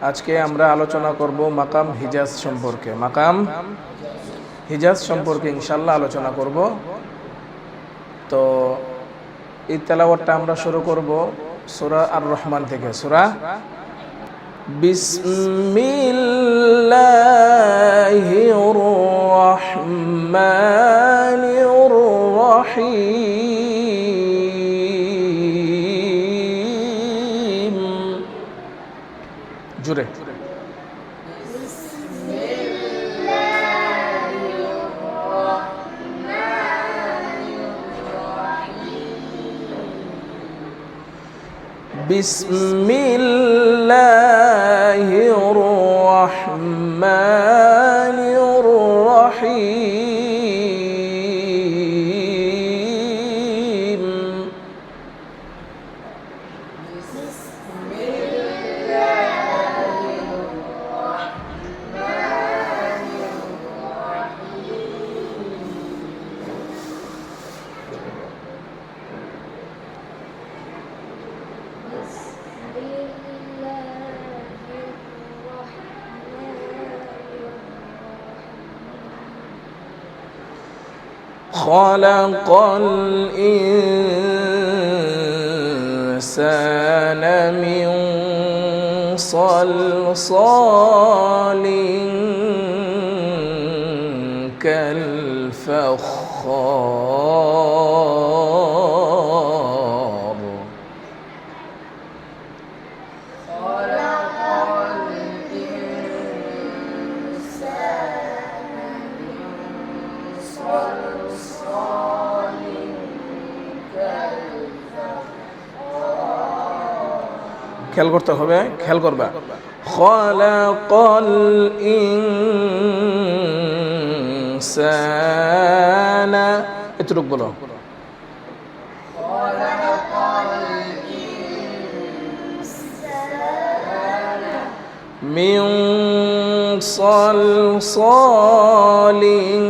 আজকে আমরা আলোচনা করব মাকাম হিজাজ সম্পর্কে। মাকাম হিজাজ সম্পর্কে ইনশাআল্লাহ আলোচনা করব। তো এই তেলাওয়াতটা আমরা শুরু করব সূরা আর রহমান থেকে। সূরা বিসমিল্লাহির রহমানির রহিম। জুড়ে বিসমিল্লাহির রহমানির রহিম। خلق الإنسان من صلصال كالفخار. খেয়াল করতে হবে, খেয়াল করবা। খালাকাল ইনসানা, এতটুকু বলো। মিন সালসালিন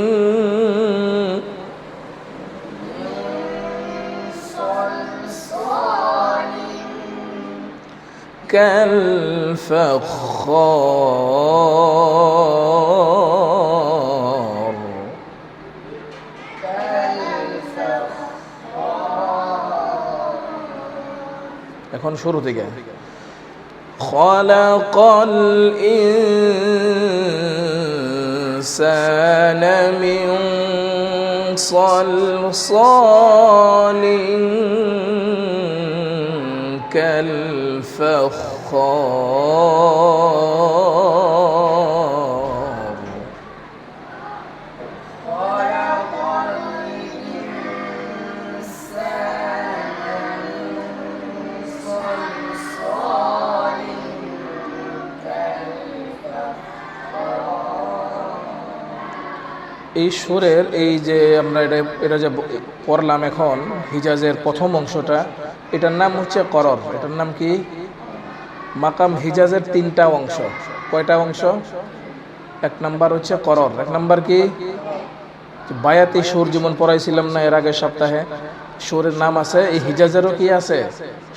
كالفخار. এখন শুরু থেকে خلق الإنسان من صلصال كالفخار. এই সুরের এই যে আমরা এটা যে পড়লাম এখন হিজাজের প্রথম অংশটা, এটার নাম হচ্ছে করর। এটার নাম কি? মাকাম হিজাজের তিনটা অংশ। কয়টা অংশ? এক নাম্বার হচ্ছে করর। এক নাম্বার কি? বায়াতি সুর যেমন পড়াইছিলাম না এর আগের সপ্তাহে, সুরের নাম আছে। এই হিজাজেরও কি আছে?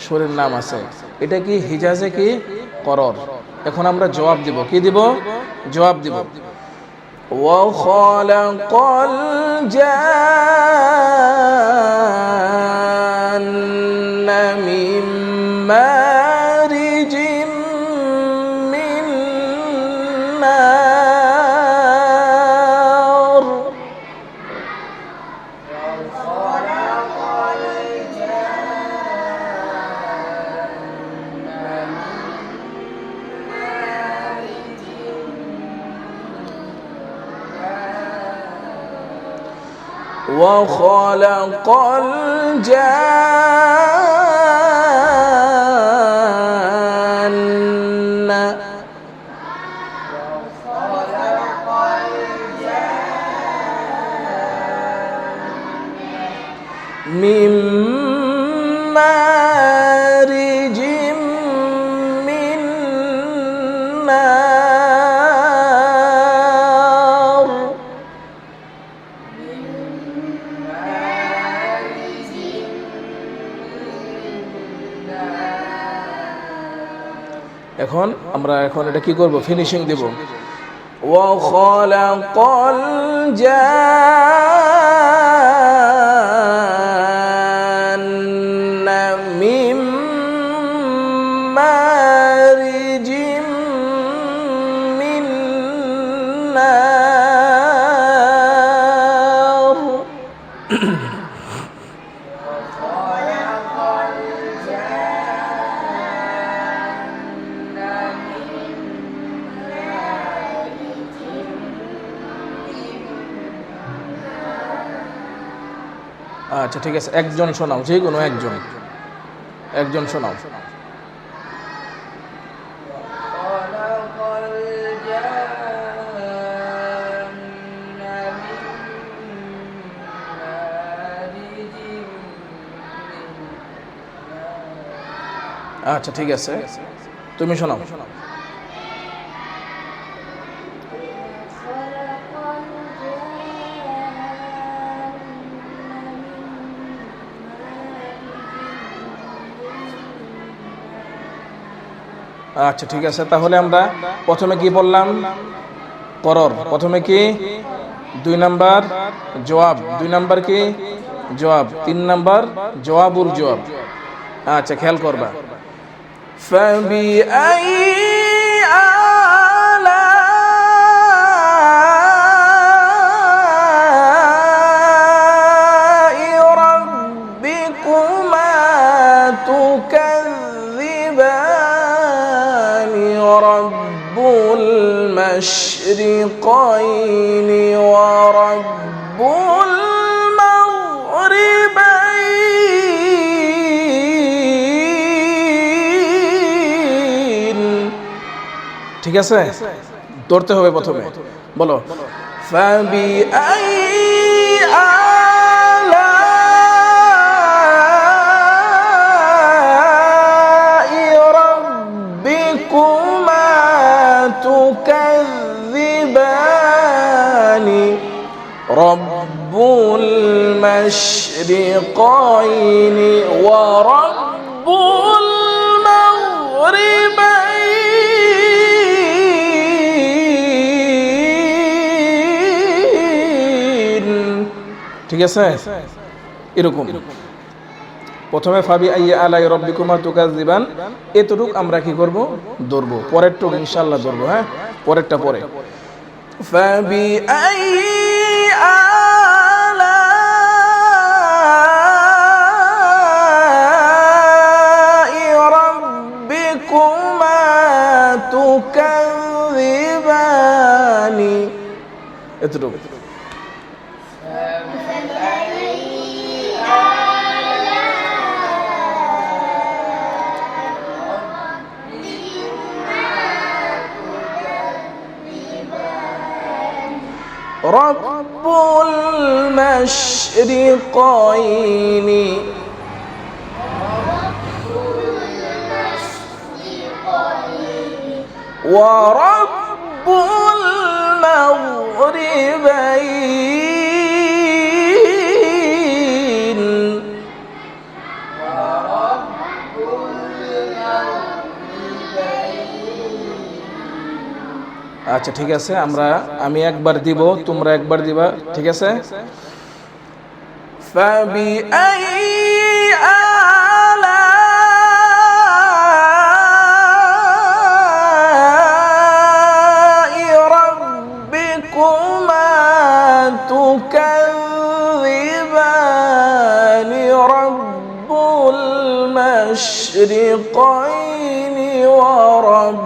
সুরের নাম আছে। এটা কি হিজাজে কি? করর। এখন আমরা জবাব দিব। কি দিব? জবাব দিব। وخلق الجان من مارج من نار. وخلق الجان من مارج من نار. এখন আমরা এটা কি করব, ফিনিশিং দেব। ওয়া খালাকাল জান্না মিন মারিজিম মিন নার। আচ্ছা ঠিক আছে, একজন শোনাও, যে কোনো একজন শোনাও। আচ্ছা ঠিক আছে, তুমি শোনাও। আচ্ছা ঠিক আছে, তাহলে আমরা প্রথমে কি বললাম, করর, প্রথমে কি 2 নাম্বার জবাব, 2 নাম্বার কি জবাব, 3 নাম্বার জবাবুল জবাব। আচ্ছা খেয়াল করবা, فبأي آلاء ربكما تكذبان رب المشرقين ورب المغربين। ঠিক আছে, ধরতে হবে প্রথমে, বলো فبأي آلاء ربكما تكذبان رب المشرقين ورب المغربين। ঠিক আছে, এরকম প্রথমে ফাবি আইয়া আলাই রব্বিকুমা তুকাযযিবান, এতটুক আমরা কি করব, ধরবো, পরেরটুক ইনশাআল্লাহ ধরবো। হ্যাঁ, পরেরটা পরে, ফাবি আইয়া আলাই রব্বিকুমা তুকাযযিবান, এতটুক। رب المشرقين ورب المغربين। আচ্ছা ঠিক আছে, আমি একবার দিব, তোমরা একবার দিবা, ঠিক আছে। فبأي آلاء ربكما تكذبان رب المشرقين ورب